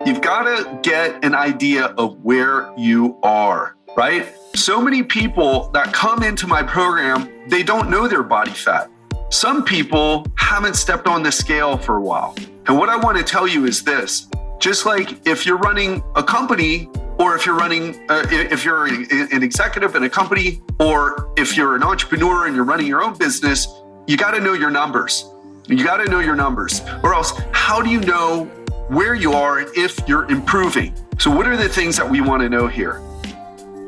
You've got to get an idea of where you are, right? So many people that come into my program, they don't know their body fat. Some people haven't stepped on the scale for a while. And what I want to tell you is this: just like if you're running a company, or if you're an executive in a company, or if you're an entrepreneur and you're running your own business, you got to know your numbers. You got to know your numbers, or else how do you know where you are if you're improving? So what are the things that we want to know here?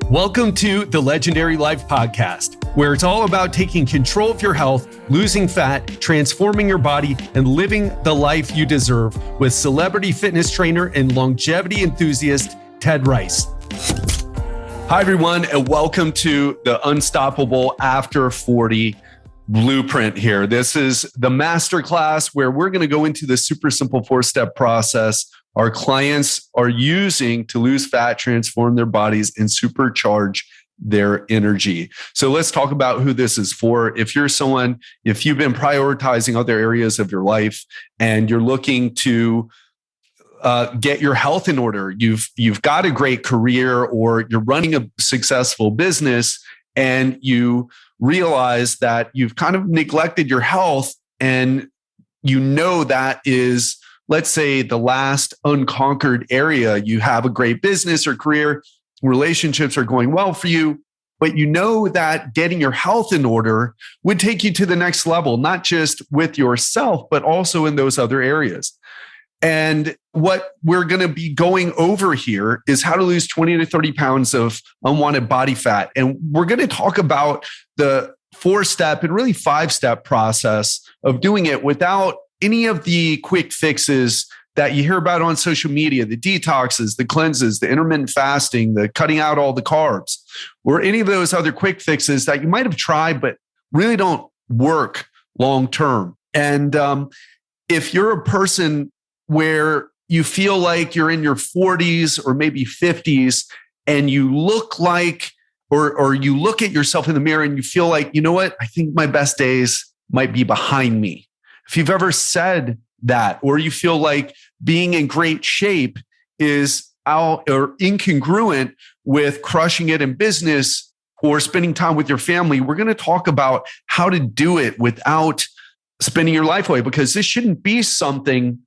Welcome to the Legendary Life Podcast, where it's all about taking control of your health, losing fat, transforming your body, and living the life you deserve with celebrity fitness trainer and longevity enthusiast, Ted Rice. Hi, everyone, and welcome to the Unstoppable After 40 Blueprint here. This is the masterclass where we're going to go into the super simple 4-step process our clients are using to lose fat, transform their bodies, and supercharge their energy. So let's talk about who this is for. If you've been prioritizing other areas of your life and you're looking to get your health in order, you've got a great career or you're running a successful business and you realize that you've kind of neglected your health, and you know that is, let's say, the last unconquered area. You have a great business or career, relationships are going well for you, but you know that getting your health in order would take you to the next level, not just with yourself, but also in those other areas. And what we're going to be going over here is how to lose 20 to 30 pounds of unwanted body fat. And we're going to talk about the 4-step and really 5-step process of doing it without any of the quick fixes that you hear about on social media, the detoxes, the cleanses, the intermittent fasting, the cutting out all the carbs, or any of those other quick fixes that you might have tried, but really don't work long term. And if you're a person where you feel like you're in your 40s or maybe 50s and you look like, or you look at yourself in the mirror and you feel like, you know what, I think my best days might be behind me. If you've ever said that, or you feel like being in great shape is out or incongruent with crushing it in business or spending time with your family, we're going to talk about how to do it without spending your life away, because this shouldn't be something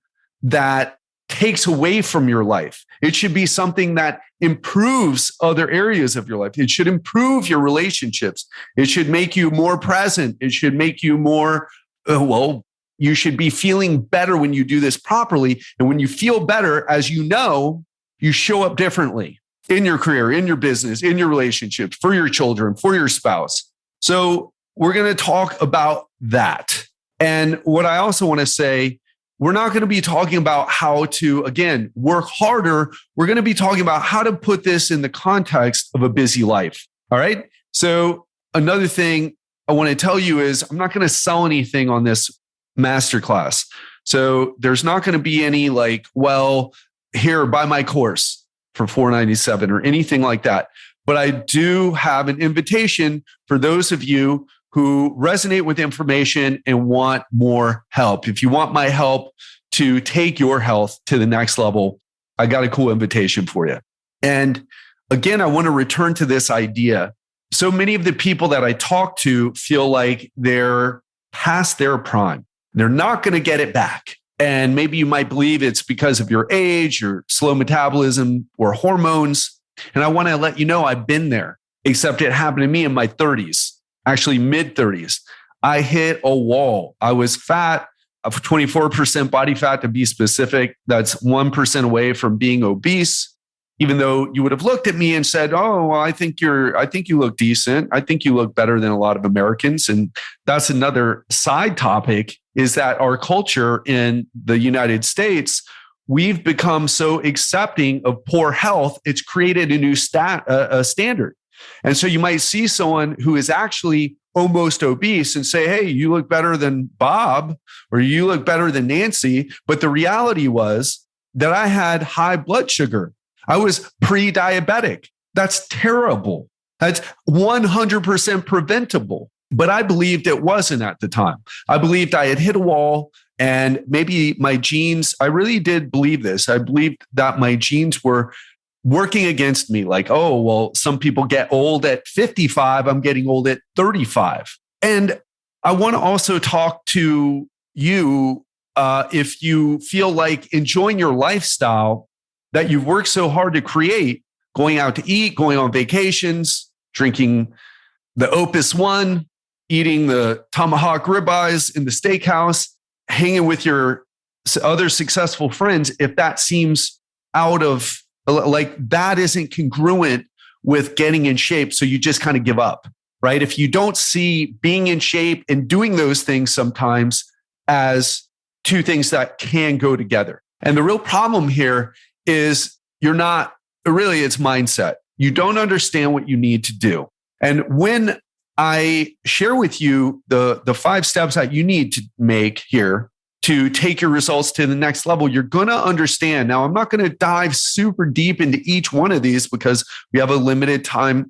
that takes away from your life. It should be something that improves other areas of your life. It should improve your relationships. It should make you more present. It should make you more, you should be feeling better when you do this properly. And when you feel better, as you know, you show up differently in your career, in your business, in your relationships, for your children, for your spouse. So we're going to talk about that. And what I also want to say, we're not going to be talking about how to, again, work harder. We're going to be talking about how to put this in the context of a busy life. All right. So another thing I want to tell you is I'm not going to sell anything on this masterclass. So there's not going to be any like, well, here, buy my course for $497 or anything like that. But I do have an invitation for those of you who resonate with information and want more help. If you want my help to take your health to the next level, I got a cool invitation for you. And again, I want to return to this idea. So many of the people that I talk to feel like they're past their prime. They're not going to get it back. And maybe you might believe it's because of your age, your slow metabolism, or hormones. And I want to let you know I've been there, except it happened to me in my 30s. Actually mid-30s, I hit a wall. I was fat, of 24% body fat to be specific. That's 1% away from being obese. Even though you would have looked at me and said, "Oh, well, I think you look decent. I think you look better than a lot of Americans." And that's another side topic, is that our culture in the United States, we've become so accepting of poor health. It's created a new standard. And so you might see someone who is actually almost obese and say, "Hey, you look better than Bob," or "You look better than Nancy." But the reality was that I had high blood sugar. I was pre-diabetic. That's terrible. That's 100% preventable. But I believed it wasn't at the time. I believed I had hit a wall And maybe my genes, I really did believe this. I believed that my genes were working against me. Like, oh, well, some people get old at 55. I'm getting old at 35. And I want to also talk to you if you feel like enjoying your lifestyle that you've worked so hard to create, going out to eat, going on vacations, drinking the Opus One, eating the tomahawk ribeyes in the steakhouse, hanging with your other successful friends, if that seems out of, like, that isn't congruent with getting in shape, so you just kind of give up, right? If you don't see being in shape and doing those things sometimes as two things that can go together. And the real problem here is it's mindset. You don't understand what you need to do. And when I share with you the 5 steps that you need to make here to take your results to the next level, you're going to understand. Now, I'm not going to dive super deep into each one of these because we have a limited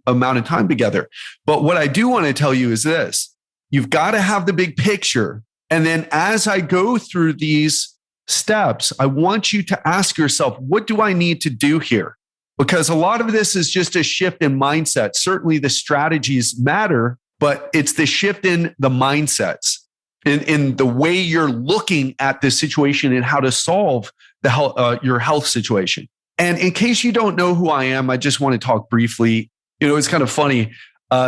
amount of time together. But what I do want to tell you is this: you've got to have the big picture. And then as I go through these steps, I want you to ask yourself, what do I need to do here? Because a lot of this is just a shift in mindset. Certainly the strategies matter, but it's the shift in the mindsets, in the way you're looking at this situation and how to solve your health situation. And in case you don't know who I am, I just want to talk briefly. It's kind of funny.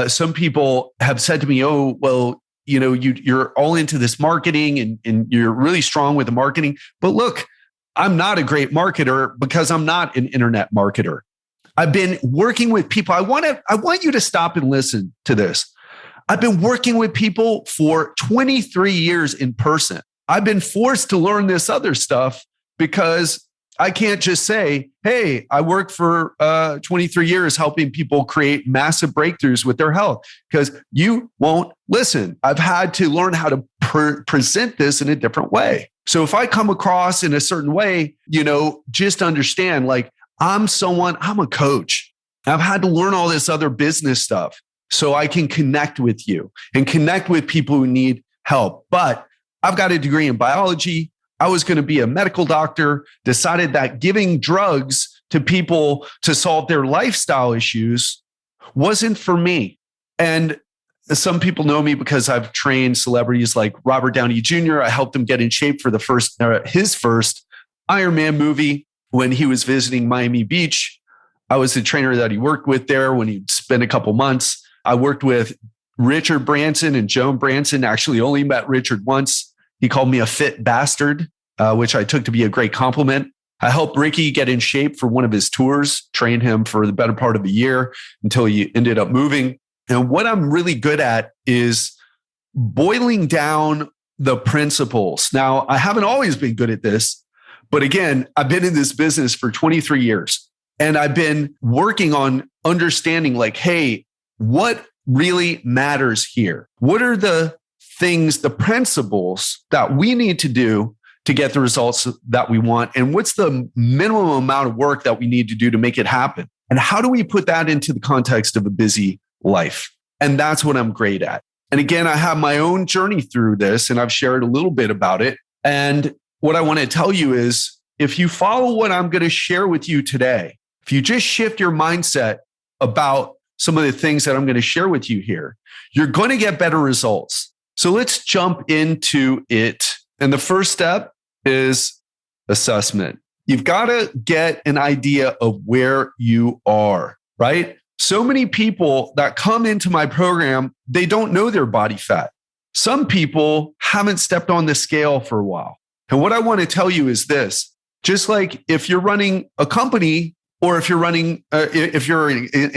Some people have said to me, oh, well, you're all into this marketing and you're really strong with the marketing. But look, I'm not a great marketer because I'm not an internet marketer. I've been working with people. I want you to stop and listen to this. I've been working with people for 23 years in person. I've been forced to learn this other stuff because I can't just say, hey, I worked for 23 years helping people create massive breakthroughs with their health, because you won't listen. I've had to learn how to present this in a different way. So if I come across in a certain way, just understand, like, I'm a coach. I've had to learn all this other business stuff so I can connect with you and connect with people who need help. But I've got a degree in biology. I was going to be a medical doctor, decided that giving drugs to people to solve their lifestyle issues wasn't for me. And some people know me because I've trained celebrities like Robert Downey Jr. I helped him get in shape for his first Iron Man movie when he was visiting Miami Beach. I was the trainer that he worked with there when he'd spent a couple months. I worked with Richard Branson and Joan Branson. Actually, only met Richard once. He called me a fit bastard, which I took to be a great compliment. I helped Ricky get in shape for one of his tours, trained him for the better part of a year until he ended up moving. And what I'm really good at is boiling down the principles. Now, I haven't always been good at this, but again, I've been in this business for 23 years and I've been working on understanding, like, hey, what really matters here? What are the things, the principles that we need to do to get the results that we want? And what's the minimum amount of work that we need to do to make it happen? And how do we put that into the context of a busy life? And that's what I'm great at. And again, I have my own journey through this and I've shared a little bit about it. And what I want to tell you is, if you follow what I'm going to share with you today, if you just shift your mindset about some of the things that I'm going to share with you here, you're going to get better results. So let's jump into it. And the first step is assessment. You've got to get an idea of where you are, right? So many people that come into my program, they don't know their body fat. Some people haven't stepped on the scale for a while. And what I want to tell you is this: just like if you're running a company, or if you're an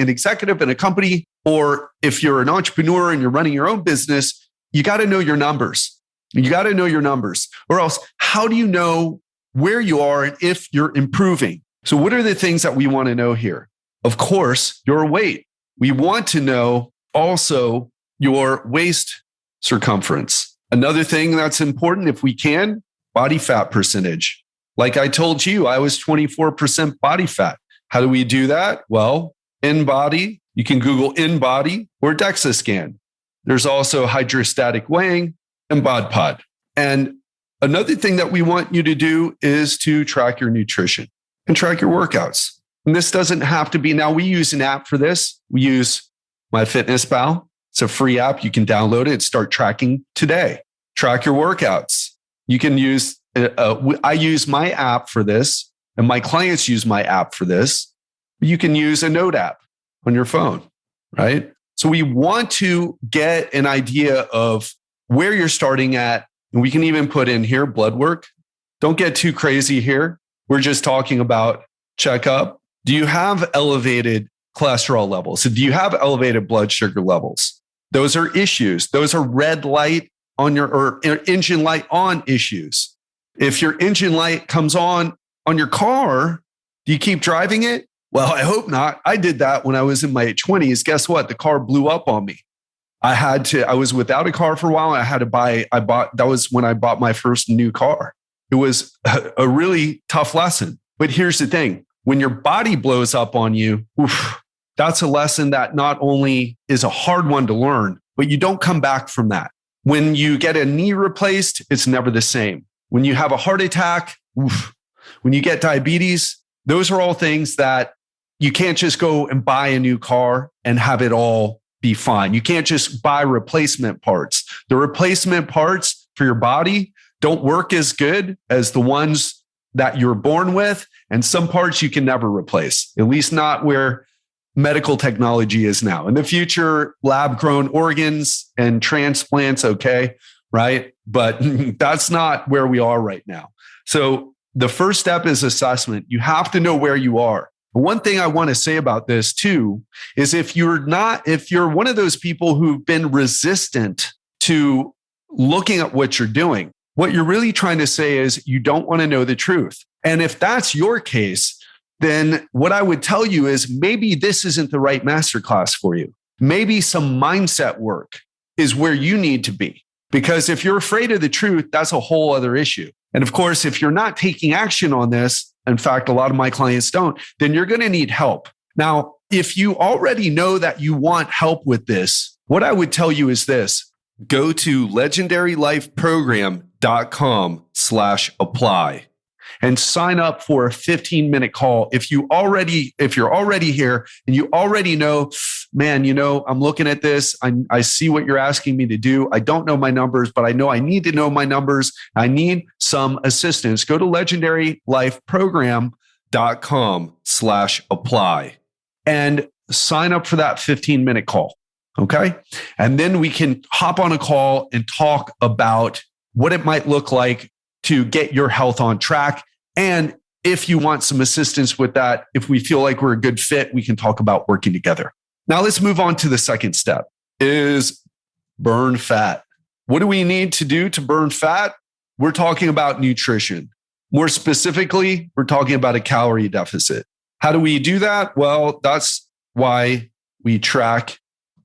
executive in a company, or if you're an entrepreneur and you're running your own business, you got to know your numbers. You got to know your numbers, or else how do you know where you are and if you're improving? So what are the things that we want to know here? Of course, your weight. We want to know also your waist circumference. Another thing that's important, if we can, body fat percentage. Like I told you, I was 24% body fat. How do we do that? Well, InBody, you can Google InBody or DEXA scan. There's also hydrostatic weighing and BOD pod. And Another thing that we want you to do is to track your nutrition and track your workouts. And this doesn't have to be, now we use an app for this. We use MyFitnessPal. It's a free app. You can download it and start tracking today. Track your workouts. You can use, I use my app for this, and my clients use my app for this. You can use a note app on your phone, right? So we want to get an idea of where you're starting at. And we can even put in here blood work. Don't get too crazy here. We're just talking about checkup. Do you have elevated cholesterol levels? Do you have elevated blood sugar levels? Those are issues. Those are red light on or engine light on issues. If your engine light comes on your car, do you keep driving it? Well, I hope not. I did that when I was in my 20s. Guess what? The car blew up on me. I was without a car for a while. That was when I bought my first new car. It was a really tough lesson. But here's the thing. When your body blows up on you, that's a lesson that not only is a hard one to learn, but you don't come back from that. When you get a knee replaced, it's never the same. When you have a heart attack, when you get diabetes, those are all things that you can't just go and buy a new car and have it all be fine. You can't just buy replacement parts. The replacement parts for your body don't work as good as the ones that you're born with. And some parts you can never replace, at least not where medical technology is now. In the future, lab-grown organs and transplants, okay, right? But that's not where we are right now. So the first step is assessment. You have to know where you are. One thing I want to say about this too is if you're one of those people who've been resistant to looking at what you're doing, what you're really trying to say is you don't want to know the truth. And if that's your case, then what I would tell you is maybe this isn't the right masterclass for you. Maybe some mindset work is where you need to be. Because if you're afraid of the truth, that's a whole other issue. And of course, if you're not taking action on this, in fact, a lot of my clients don't, then you're going to need help. Now, if you already know that you want help with this, what I would tell you is this: go to legendarylifeprogram.com/apply and sign up for a 15-minute call. If you're already here and you already know, man, I'm looking at this. I see what you're asking me to do. I don't know my numbers, but I know I need to know my numbers. I need some assistance. Go to legendarylifeprogram.com/apply and sign up for that 15-minute call. Okay. And then we can hop on a call and talk about what it might look like to get your health on track. And if you want some assistance with that, if we feel like we're a good fit, we can talk about working together. Now let's move on to the second step, is burn fat. What do we need to do to burn fat? We're talking about nutrition. More specifically, we're talking about a calorie deficit. How do we do that? Well, that's why we track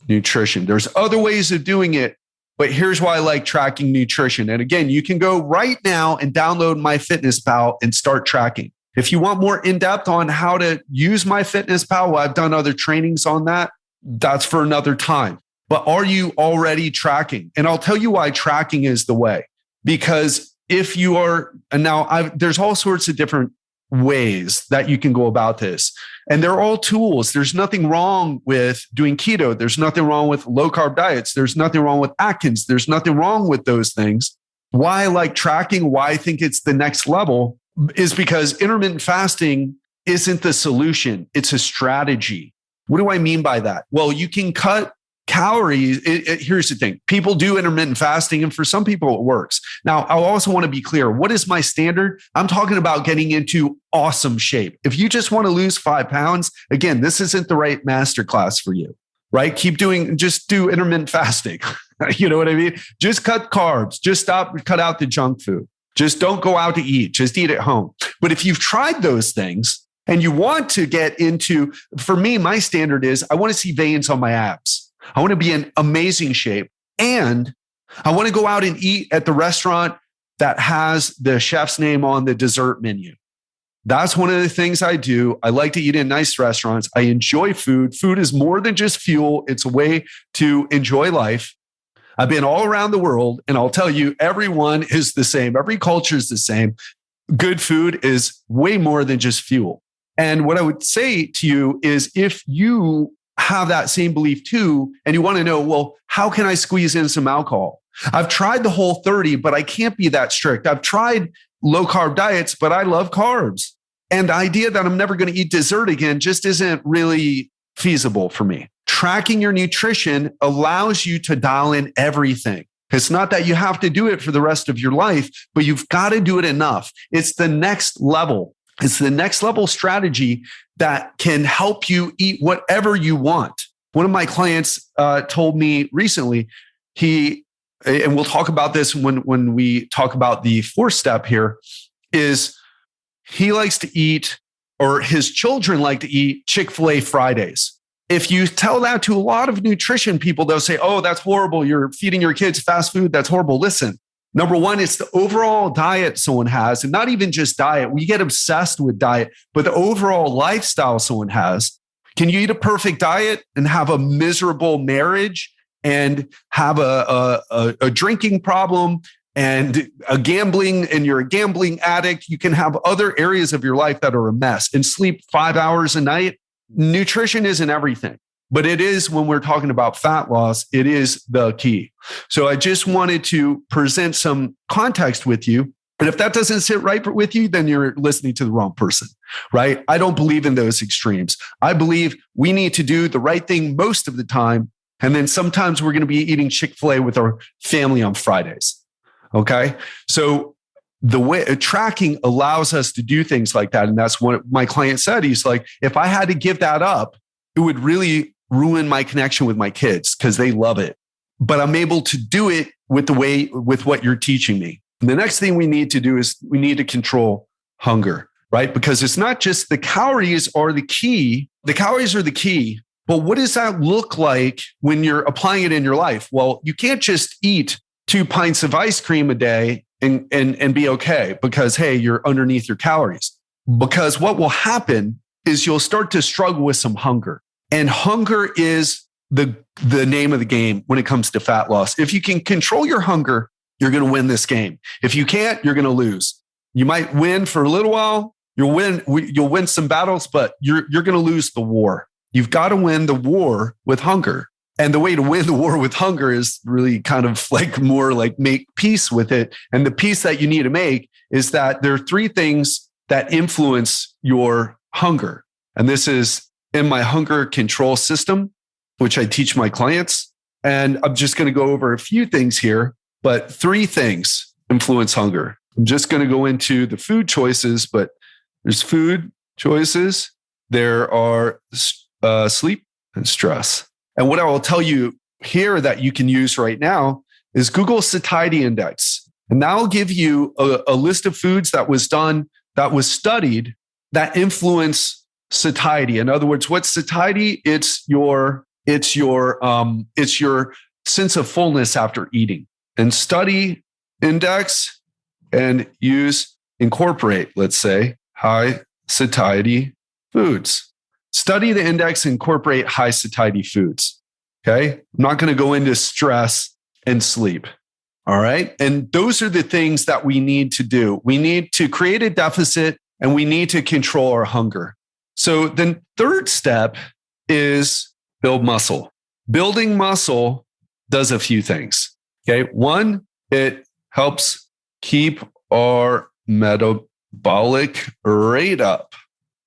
nutrition. There's other ways of doing it, but here's why I like tracking nutrition. And again, you can go right now and download MyFitnessPal and start tracking. If you want more in-depth on how to use MyFitnessPal, well, I've done other trainings on that. That's for another time. But are you already tracking? And I'll tell you why tracking is the way. Because if you are, and now there's all sorts of different ways that you can go about this. And they're all tools. There's nothing wrong with doing keto. There's nothing wrong with low carb diets. There's nothing wrong with Atkins. There's nothing wrong with those things. Why I like tracking, why I think it's the next level is because intermittent fasting isn't the solution. It's a strategy. What do I mean by that? Well, you can cut calories. Here's the thing. People do intermittent fasting, and for some people it works. Now, I also want to be clear. What is my standard? I'm talking about getting into awesome shape. If you just want to lose 5 pounds, again, this isn't the right masterclass for you, right? Just do intermittent fasting. You know what I mean? Just cut carbs. Just cut out the junk food. Just don't go out to eat. Just eat at home. But if you've tried those things and you want to get into, for me, my standard is I want to see veins on my abs. I want to be in amazing shape. And I want to go out and eat at the restaurant that has the chef's name on the dessert menu. That's one of the things I do. I like to eat in nice restaurants. I enjoy food. Food is more than just fuel. It's a way to enjoy life. I've been all around the world, and I'll tell you, everyone is the same. Every culture is the same. Good food is way more than just fuel. And what I would say to you is if you have that same belief too, and you want to know, well, how can I squeeze in some alcohol? I've tried the Whole30, but I can't be that strict. I've tried low carb diets, but I love carbs. And the idea that I'm never going to eat dessert again just isn't really feasible for me. Tracking your nutrition allows you to dial in everything. It's not that you have to do it for the rest of your life, but you've got to do it enough. It's the next level. It's the next level strategy that can help you eat whatever you want. One of my clients told me recently, and we'll talk about this when we talk about the fourth step here, is he likes to eat, or his children like to eat Chick-fil-A Fridays. If you tell that to a lot of nutrition people, they'll say, oh, that's horrible. You're feeding your kids fast food. That's horrible. Listen, number one, it's the overall diet someone has, and not even just diet. We get obsessed with diet, but the overall lifestyle someone has. Can you eat a perfect diet and have a miserable marriage and have a drinking problem and a gambling, and you're a gambling addict? You can have other areas of your life that are a mess and sleep 5 hours a night. Nutrition isn't everything, but it is when we're talking about fat loss, it is the key. So I just wanted to present some context with you. And if that doesn't sit right with you, then you're listening to the wrong person, right? I don't believe in those extremes. I believe we need to do the right thing most of the time. And then sometimes we're going to be eating Chick-fil-A with our family on Fridays. Okay. So the way tracking allows us to do things like that. And that's what my client said. He's like, if I had to give that up, it would really ruin my connection with my kids because they love it. But I'm able to do it with what you're teaching me. And the next thing we need to do is we need to control hunger, right? Because it's not just the calories are the key. The calories are the key. But what does that look like when you're applying it in your life? Well, you can't just eat 2 pints of ice cream a day and be okay because, hey, you're underneath your calories. Because what will happen is you'll start to struggle with some hunger. And hunger is the name of the game when it comes to fat loss. If you can control your hunger, you're going to win this game. If you can't, you're going to lose. You might win for a little while. You'll win some battles, but you're going to lose the war. You've got to win the war with hunger. And the way to win the war with hunger is really kind of like more like make peace with it. And the peace that you need to make is that there are 3 things that influence your hunger. And this is in my hunger control system, which I teach my clients. And I'm just going to go over a few things here, but 3 things influence hunger. I'm just going to go into the food choices, but there's food choices. There are sleep and stress. And what I will tell you here that you can use right now is Google satiety index. And that'll give you a list of foods that was studied that influence satiety. In other words, what's satiety? It's your sense of fullness after eating. And study index and incorporate, let's say, high satiety foods. Study the index, incorporate high satiety foods. Okay. I'm not going to go into stress and sleep. All right. And those are the things that we need to do. We need to create a deficit and we need to control our hunger. So the third step is build muscle. Building muscle does a few things. Okay. One, it helps keep our metabolic rate up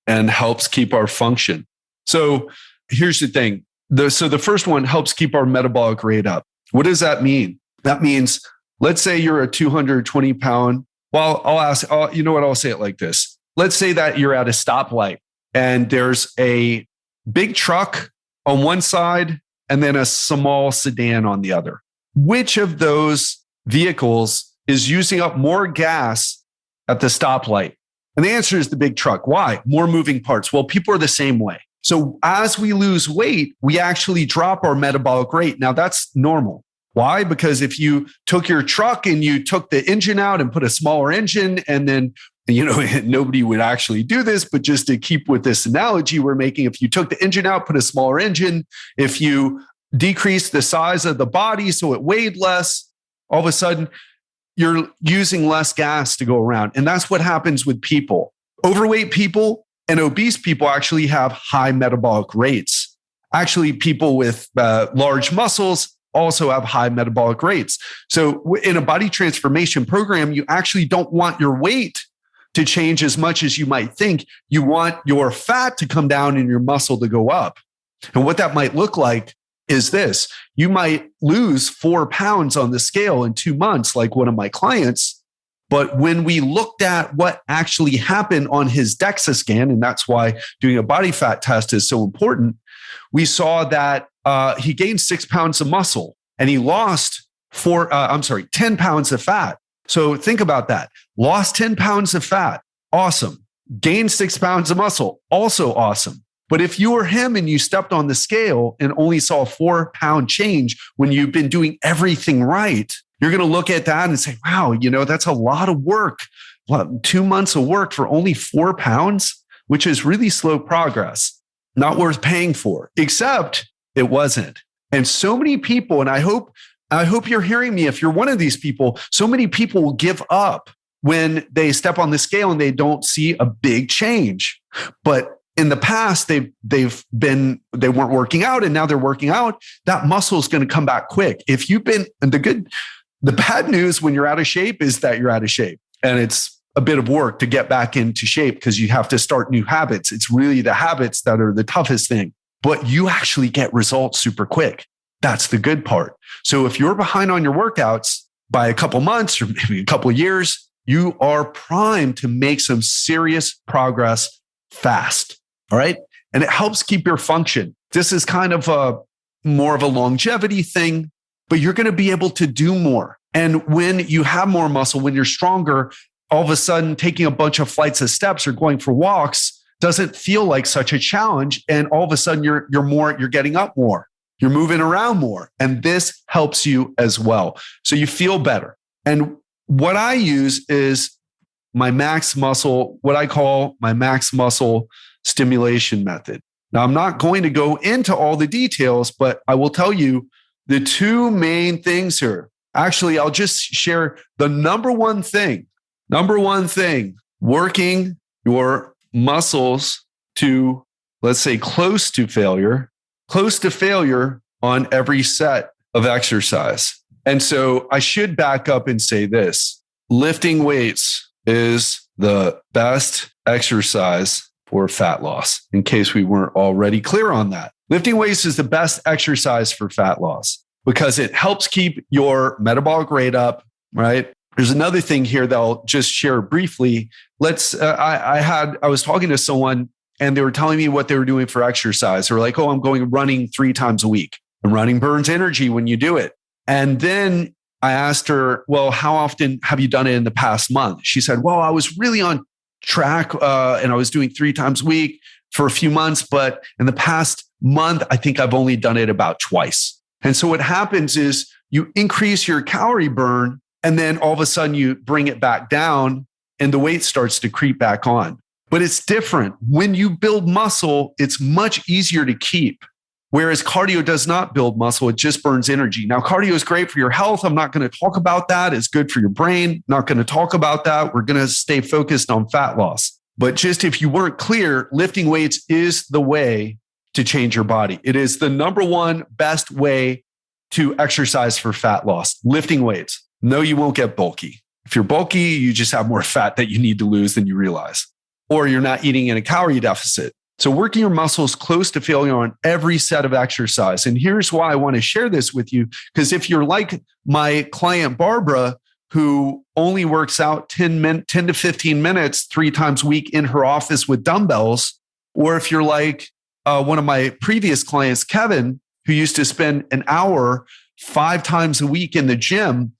and helps keep our function. So here's the thing. So the first one helps keep our metabolic rate up. What does that mean? That means, let's say you're a 220 pound. Well, you know what? I'll say it like this. Let's say that you're at a stoplight and there's a big truck on one side and then a small sedan on the other. Which of those vehicles is using up more gas at the stoplight? And the answer is the big truck. Why? More moving parts. Well, people are the same way. So as we lose weight, we actually drop our metabolic rate. Now that's normal. Why? Because if you took your truck and you took the engine out and put a smaller engine, and then, nobody would actually do this, but just to keep with this analogy we're making, if you took the engine out, put a smaller engine, if you decreased the size of the body so it weighed less. All of a sudden, you're using less gas to go around. And that's what happens with people. Overweight people and obese people actually have high metabolic rates. Actually, people with large muscles also have high metabolic rates. So in a body transformation program, you actually don't want your weight to change as much as you might think. You want your fat to come down and your muscle to go up. And what that might look like is this. You might lose 4 pounds on the scale in 2 months, like one of my clients. But when we looked at what actually happened on his DEXA scan, and that's why doing a body fat test is so important, we saw that he gained 6 pounds of muscle and he lost 10 pounds of fat. So think about that. Lost 10 pounds of fat. Awesome. Gained 6 pounds of muscle. Also awesome. But if you were him and you stepped on the scale and only saw a 4 pound change when you've been doing everything right, you're going to look at that and say, wow, that's a lot of work. 2 months of work for only 4 pounds, which is really slow progress. Not worth paying for, except it wasn't. And so many people, and I hope you're hearing me. If you're one of these people, so many people will give up when they step on the scale and they don't see a big change. But in the past, they weren't working out and now they're working out. That muscle is going to come back quick. The bad news when you're out of shape is that you're out of shape, and it's a bit of work to get back into shape because you have to start new habits. It's really the habits that are the toughest thing, but you actually get results super quick. That's the good part. So if you're behind on your workouts by a couple months or maybe a couple of years, you are primed to make some serious progress fast. All right. And it helps keep your function. This is kind of more of a longevity thing, but you're going to be able to do more. And when you have more muscle, when you're stronger, all of a sudden taking a bunch of flights of steps or going for walks doesn't feel like such a challenge. And all of a sudden you're getting up more, you're moving around more. And this helps you as well. So you feel better. And what I use is my max muscle, what I call my max muscle stimulation method. Now, I'm not going to go into all the details, but I will tell you the two main things here. Actually, I'll just share the number one thing, working your muscles to, let's say, close to failure on every set of exercise. And so I should back up and say this: lifting weights is the best exercise for fat loss, in case we weren't already clear on that. Lifting weights is the best exercise for fat loss because it helps keep your metabolic rate up, right? There's another thing here that I'll just share briefly. I was talking to someone and they were telling me what they were doing for exercise. They were like, oh, I'm going running 3 times a week. And running burns energy when you do it. And then I asked her, well, how often have you done it in the past month? She said, well, I was really on track and I was doing 3 times a week for a few months. But in the past month, I think I've only done it about twice. And so what happens is you increase your calorie burn and then all of a sudden you bring it back down and the weight starts to creep back on. But it's different. When you build muscle, it's much easier to keep. Whereas cardio does not build muscle, it just burns energy. Now, cardio is great for your health. I'm not going to talk about that. It's good for your brain. Not going to talk about that. We're going to stay focused on fat loss. But just if you weren't clear, lifting weights is the way to change your body. It is the number one best way to exercise for fat loss. Lifting weights. No, you won't get bulky. If you're bulky, you just have more fat that you need to lose than you realize. Or you're not eating in a calorie deficit. So working your muscles close to failure on every set of exercise. And here's why I want to share this with you. Because if you're like my client, Barbara, who only works out 10 to 15 minutes 3 times a week in her office with dumbbells, or if you're like one of my previous clients, Kevin, who used to spend an hour 5 times a week in the gym,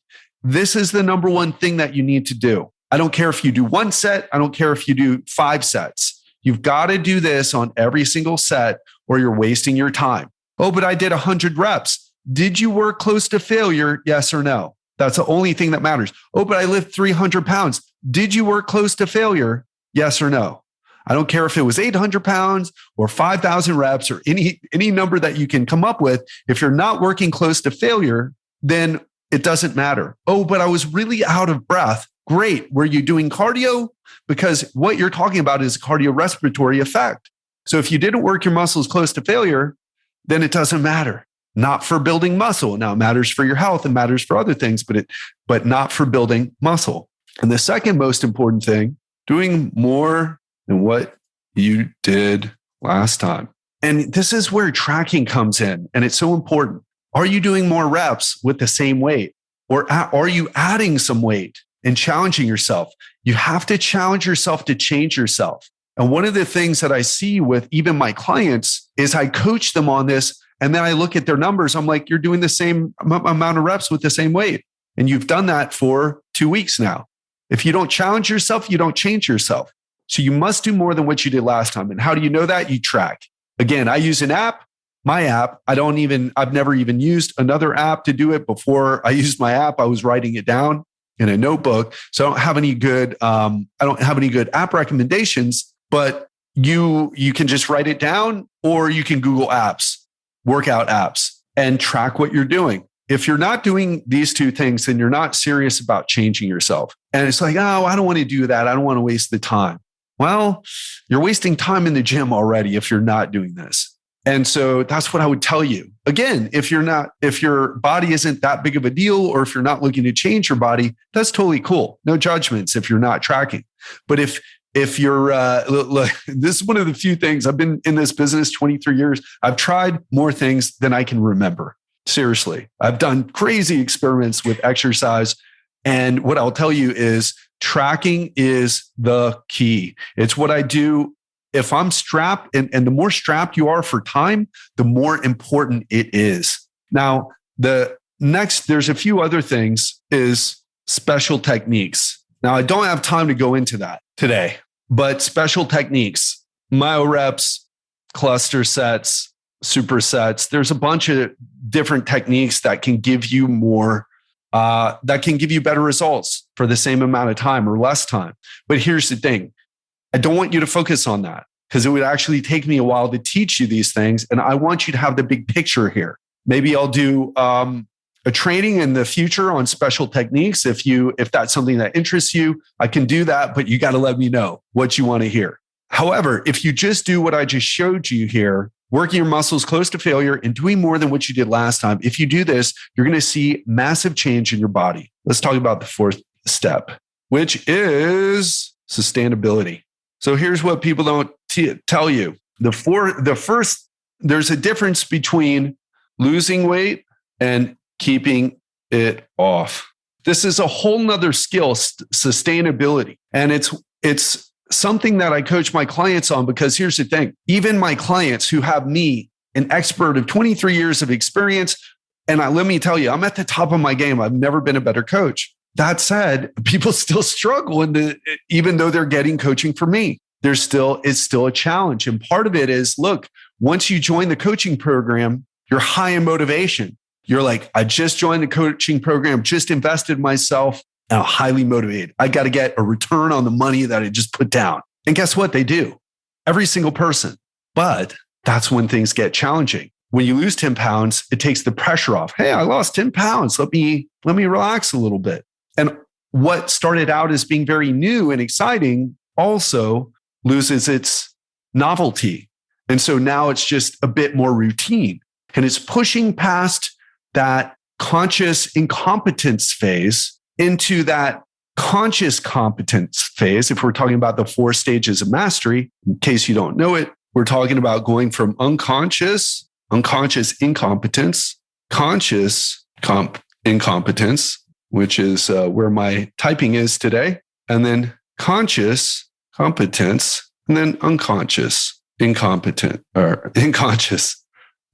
this is the number one thing that you need to do. I don't care if you do 1 set. I don't care if you do 5 sets. You've got to do this on every single set or you're wasting your time. Oh, but I did 100 reps. Did you work close to failure? Yes or no? That's the only thing that matters. Oh, but I lift 300 pounds. Did you work close to failure? Yes or no? I don't care if it was 800 pounds or 5,000 reps or any number that you can come up with. If you're not working close to failure, then it doesn't matter. Oh, but I was really out of breath. Great. Were you doing cardio? Because what you're talking about is cardiorespiratory effect. So if you didn't work your muscles close to failure, then it doesn't matter. Not for building muscle. Now it matters for your health and matters for other things, but not for building muscle. And the second most important thing, doing more than what you did last time. And this is where tracking comes in. And it's so important. Are you doing more reps with the same weight? Or are you adding some weight and challenging yourself? You have to challenge yourself to change yourself. And one of the things that I see with even my clients is I coach them on this. And then I look at their numbers. I'm like, you're doing the same amount of reps with the same weight. And you've done that for 2 weeks now. If you don't challenge yourself, you don't change yourself. So you must do more than what you did last time. And how do you know that? You track. Again, I use an app, my app. I've never even used another app to do it. Before I used my app, I was writing it down in a notebook. So I don't have any good app recommendations, but you can just write it down, or you can Google apps, workout apps, and track what you're doing. If you're not doing these two things, then you're not serious about changing yourself. And it's like, oh, I don't want to do that. I don't want to waste the time. Well, you're wasting time in the gym already if you're not doing this. And so that's what I would tell you. Again, if your body isn't that big of a deal, or if you're not looking to change your body, that's totally cool. No judgments if you're not tracking. But if you're, this is one of the few things, I've been in this business 23 years. I've tried more things than I can remember. Seriously, I've done crazy experiments with exercise. And what I'll tell you is tracking is the key. It's what I do. If I'm strapped, and the more strapped you are for time, the more important it is. Now, there's a few other things, is special techniques. Now, I don't have time to go into that today, but special techniques, myo reps, cluster sets, supersets, there's a bunch of different techniques that can give you better results for the same amount of time or less time. But here's the thing. I don't want you to focus on that, because it would actually take me a while to teach you these things. And I want you to have the big picture here. Maybe I'll do a training in the future on special techniques. If that's something that interests you, I can do that, but you got to let me know what you want to hear. However, if you just do what I just showed you here, working your muscles close to failure and doing more than what you did last time, if you do this, you're going to see massive change in your body. Let's talk about the fourth step, which is sustainability. So here's what people don't tell you. The first, there's a difference between losing weight and keeping it off. This is a whole nother skill, sustainability. And it's something that I coach my clients on, because here's the thing. Even my clients who have me, an expert of 23 years of experience, and let me tell you, I'm at the top of my game. I've never been a better coach. That said, people still struggle, even though they're getting coaching from me. It's still a challenge. And part of it is, look, once you join the coaching program, you're high in motivation. You're like, I just joined the coaching program, just invested in myself. I'm highly motivated. I got to get a return on the money that I just put down. And guess what? They do. Every single person. But that's when things get challenging. When you lose 10 pounds, it takes the pressure off. Hey, I lost 10 pounds. Let me relax a little bit. And what started out as being very new and exciting also loses its novelty. And so now it's just a bit more routine. And it's pushing past that conscious incompetence phase into that conscious competence phase. If we're talking about the 4 stages of mastery, in case you don't know it, we're talking about going from unconscious incompetence, conscious incompetence, which is where my typing is today, and then conscious competence, and then unconscious incompetent or unconscious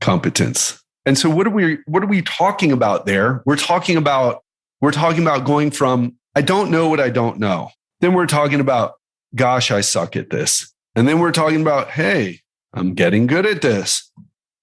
competence. And so what are we talking about there? We're talking about going from, I don't know what I don't know. Then we're talking about, gosh, I suck at this. And then we're talking about, hey, I'm getting good at this.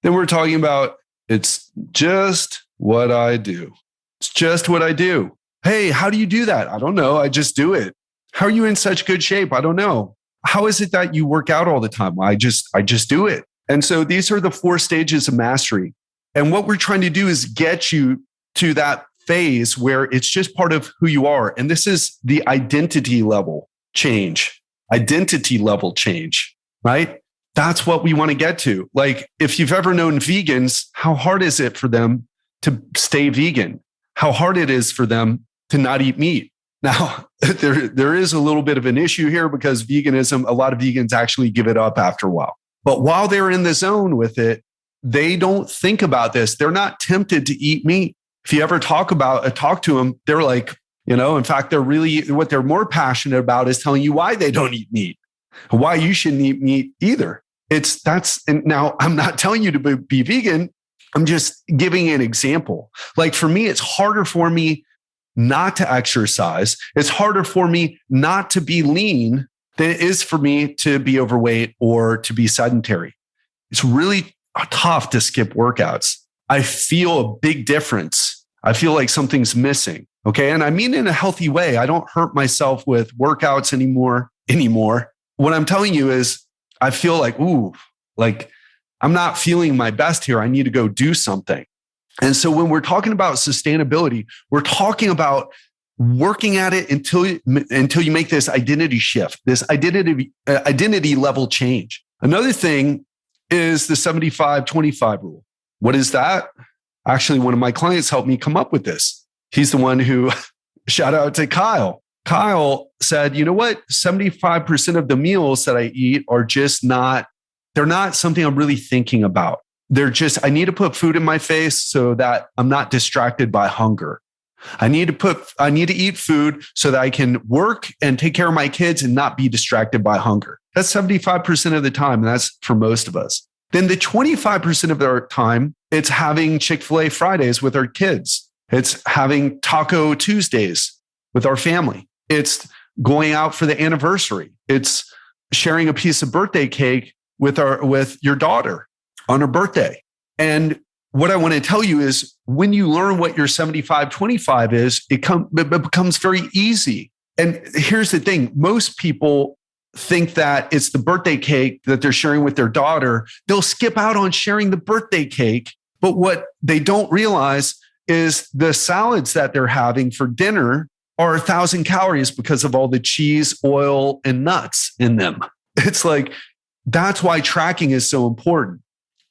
Then we're talking about, it's just what I do. It's just what I do. Hey, how do you do that? I don't know. I just do it. How are you in such good shape? I don't know. how is it that you work out all the time? Well, I just do it. And so these are the 4 stages of mastery. And what we're trying to do is get you to that phase where it's just part of who you are. And this is the identity level change, right? That's what we want to get to. Like, if you've ever known vegans, how hard is it for them to stay vegan? How hard it is for them to not eat meat? Now, there is a little bit of an issue here because veganism, a lot of vegans actually give it up after a while. But while they're in the zone with it, they don't think about this. They're not tempted to eat meat. If you ever talk to them, they're like, in fact, what they're more passionate about is telling you why they don't eat meat, why you shouldn't eat meat either. And now I'm not telling you to be vegan. I'm just giving an example. Like, for me, it's harder for me not to exercise. It's harder for me not to be lean than it is for me to be overweight or to be sedentary. It's really tough to skip workouts. I feel a big difference. I feel like something's missing. Okay. And I mean, in a healthy way. I don't hurt myself with workouts anymore. What I'm telling you is I feel like, I'm not feeling my best here. I need to go do something. And so when we're talking about sustainability, we're talking about working at it until you make this identity shift, this identity level change. Another thing is the 75-25 rule. What is that? Actually, one of my clients helped me come up with this. He's the one who, shout out to Kyle. Kyle said, you know what? 75% of the meals that I eat are they're not something I'm really thinking about. I need to put food in my face so that I'm not distracted by hunger. I need to eat food so that I can work and take care of my kids and not be distracted by hunger. That's 75% of the time. And that's for most of us. Then the 25% of our time, it's having Chick-fil-A Fridays with our kids. It's having Taco Tuesdays with our family. It's going out for the anniversary. It's sharing a piece of birthday cake with your daughter on her birthday. And what I want to tell you is, when you learn what your 75-25 is, it becomes very easy. And here's the thing. Most people think that it's the birthday cake that they're sharing with their daughter. They'll skip out on sharing the birthday cake. But what they don't realize is the salads that they're having for dinner are 1,000 calories because of all the cheese, oil, and nuts in them. It's like, that's why tracking is so important.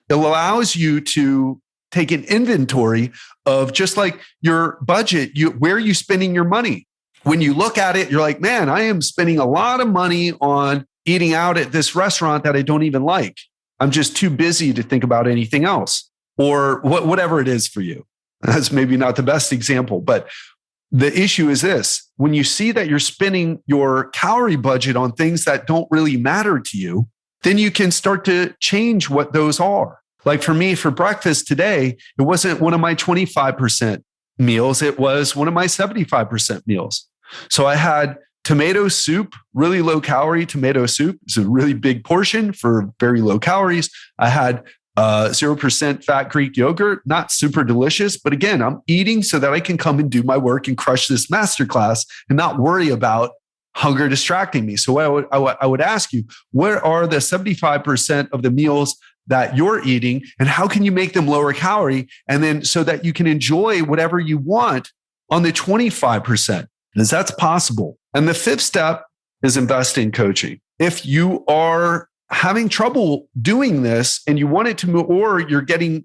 It allows you to take an inventory of, just like your budget, where are you spending your money? When you look at it, you're like, man, I am spending a lot of money on eating out at this restaurant that I don't even like. I'm just too busy to think about anything else, or whatever it is for you. That's maybe not the best example, but the issue is this. When you see that you're spending your calorie budget on things that don't really matter to you, then you can start to change what those are. Like, for me, for breakfast today, it wasn't one of my 25% meals. It was one of my 75% meals. So I had tomato soup, really low calorie tomato soup. It's a really big portion for very low calories. I had 0% fat Greek yogurt, not super delicious. But again, I'm eating so that I can come and do my work and crush this masterclass and not worry about hunger distracting me. So I would ask you, what are the 75% of the meals that you're eating, and how can you make them lower calorie? And then so that you can enjoy whatever you want on the 25%, because that's possible. And the 5th step is invest in coaching. If you are having trouble doing this and you want it to move, or you're getting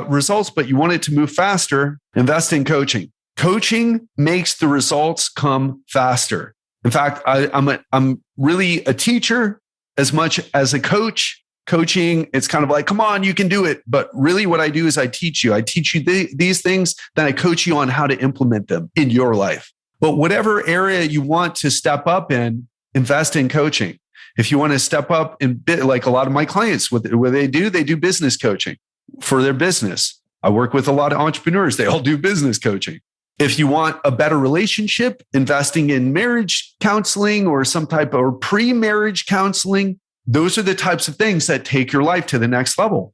results, but you want it to move faster, invest in coaching. Coaching makes the results come faster. In fact, I'm really a teacher as much as a coach. Coaching, it's kind of like, come on, you can do it. But really what I do is I teach you these things, then I coach you on how to implement them in your life. But whatever area you want to step up in, invest in coaching. If you want to step up in like a lot of my clients, what they do business coaching for their business. I work with a lot of entrepreneurs. They all do business coaching. If you want a better relationship, investing in marriage counseling or some type of pre-marriage counseling. Those are the types of things that take your life to the next level.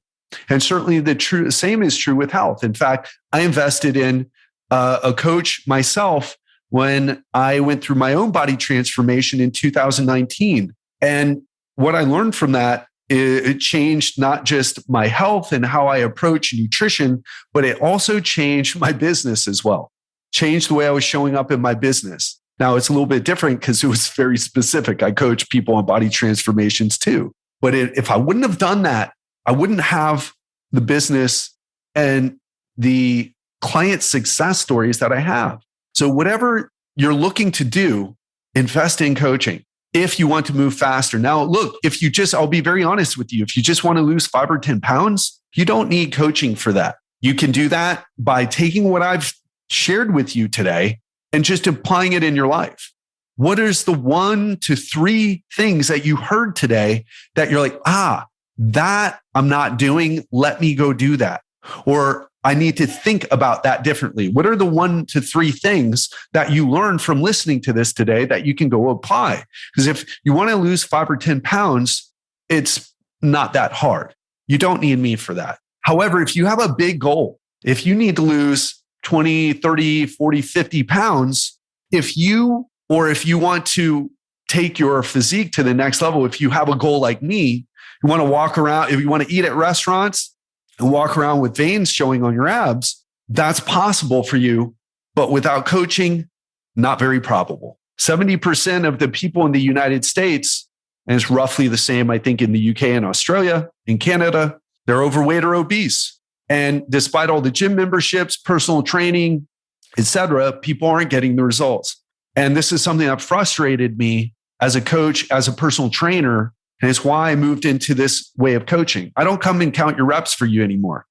And certainly the same is true with health. In fact, I invested in a coach myself when I went through my own body transformation in 2019. And what I learned from that, it changed not just my health and how I approach nutrition, but it also changed my business as well. Changed the way I was showing up in my business. Now it's a little bit different because it was very specific. I coach people on body transformations too. But if I wouldn't have done that, I wouldn't have the business and the client success stories that I have. So whatever you're looking to do, invest in coaching if you want to move faster. Now, look, I'll be very honest with you. If you just want to lose 5 or 10 pounds, you don't need coaching for that. You can do that by taking what I've shared with you today and just applying it in your life. What is the 1 to 3 things that you heard today that you're like, that I'm not doing, let me go do that. Or I need to think about that differently. What are the 1 to 3 things that you learned from listening to this today that you can go apply? Because if you want to lose 5 or 10 pounds, it's not that hard. You don't need me for that. However, if you have a big goal, if you need to lose 20, 30, 40, 50 pounds, if you want to take your physique to the next level, if you have a goal like me, you want to walk around, if you want to eat at restaurants and walk around with veins showing on your abs, that's possible for you. But without coaching, not very probable. 70% of the people in the United States, and it's roughly the same, I think, in the UK and Australia and Canada, they're overweight or obese. And despite all the gym memberships, personal training, etc., people aren't getting the results. And this is something that frustrated me as a coach, as a personal trainer. And it's why I moved into this way of coaching. I don't come and count your reps for you anymore.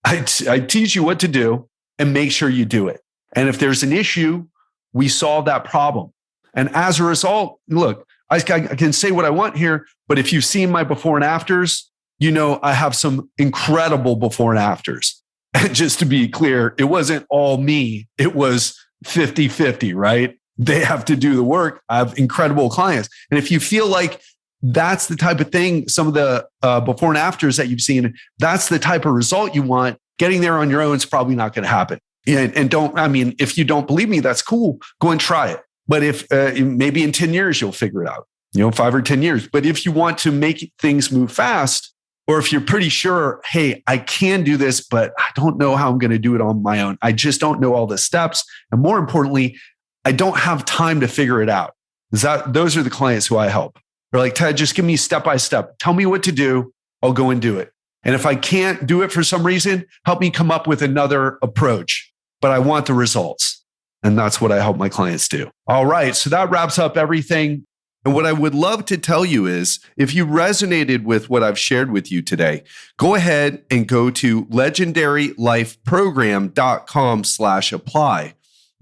I teach you what to do and make sure you do it. And if there's an issue, we solve that problem. And as a result, look, I can say what I want here, but if you've seen my before and afters, you know I have some incredible before and afters. And just to be clear, it wasn't all me. It was 50-50, right? They have to do the work. I have incredible clients. And if you feel like that's the type of thing, some of the before and afters that you've seen, that's the type of result you want, getting there on your own is probably not going to happen. And if you don't believe me, that's cool. Go and try it. But if maybe in 10 years, you'll figure it out, 5 or 10 years. But if you want to make things move fast, or if you're pretty sure, hey, I can do this, but I don't know how I'm going to do it on my own. I just don't know all the steps. And more importantly, I don't have time to figure it out. Those are the clients who I help. They're like, Ted, just give me step by step. Tell me what to do. I'll go and do it. And if I can't do it for some reason, help me come up with another approach. But I want the results. And that's what I help my clients do. All right. So that wraps up everything. And what I would love to tell you is, if you resonated with what I've shared with you today, go ahead and go to legendarylifeprogram.com/apply.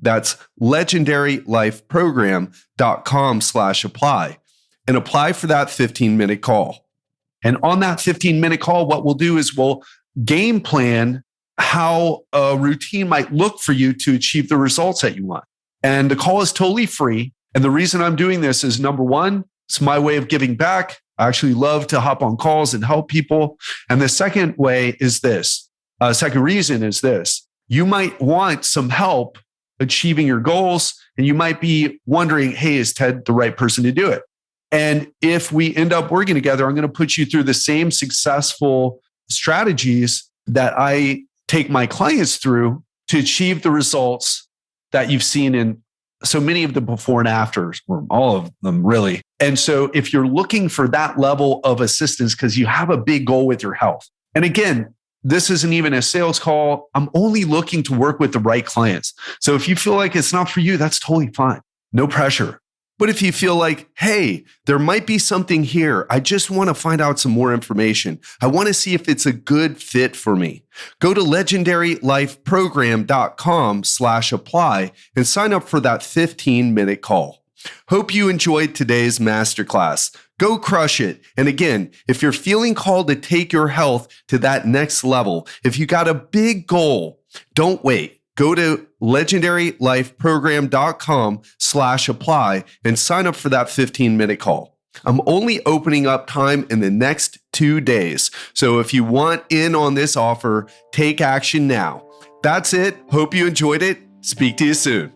That's legendarylifeprogram.com/apply. And apply for that 15-minute call. And on that 15-minute call, what we'll do is we'll game plan how a routine might look for you to achieve the results that you want. And the call is totally free. And the reason I'm doing this is, number one, it's my way of giving back. I actually love to hop on calls and help people. And the second way is this. Second reason is this. You might want some help achieving your goals. And you might be wondering, hey, is Ted the right person to do it? And if we end up working together, I'm going to put you through the same successful strategies that I take my clients through to achieve the results that you've seen in so many of the before and afters, or all of them really. And so if you're looking for that level of assistance because you have a big goal with your health, and again, this isn't even a sales call. I'm only looking to work with the right clients. So if you feel like it's not for you, that's totally fine. No pressure. But if you feel like, hey, there might be something here, I just want to find out some more information. I want to see if it's a good fit for me. Go to legendarylifeprogram.com/apply and sign up for that 15-minute call. Hope you enjoyed today's masterclass. Go crush it. And again, if you're feeling called to take your health to that next level, if you got a big goal, don't wait. Go to legendarylifeprogram.com/apply and sign up for that 15-minute call. I'm only opening up time in the next 2 days. So if you want in on this offer, take action now. That's it. Hope you enjoyed it. Speak to you soon.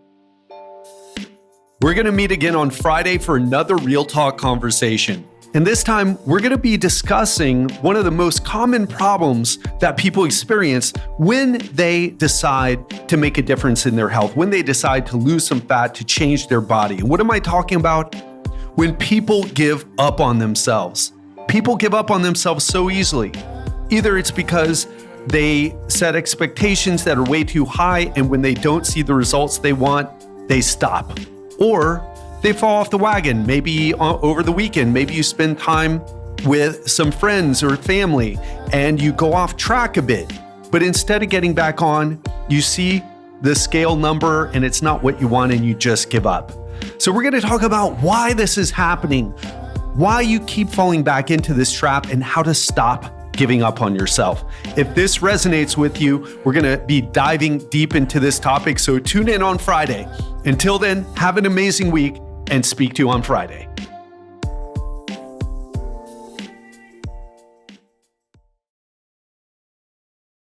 We're going to meet again on Friday for another Real Talk conversation. And this time, we're going to be discussing one of the most common problems that people experience when they decide to make a difference in their health, when they decide to lose some fat, to change their body. And what am I talking about? When people give up on themselves. People give up on themselves so easily. Either it's because they set expectations that are way too high, and when they don't see the results they want, they stop. Or they fall off the wagon, maybe over the weekend. Maybe you spend time with some friends or family and you go off track a bit. But instead of getting back on, you see the scale number and it's not what you want and you just give up. So we're going to talk about why this is happening, why you keep falling back into this trap, and how to stop giving up on yourself. If this resonates with you, we're going to be diving deep into this topic. So tune in on Friday. Until then, have an amazing week and speak to you on Friday.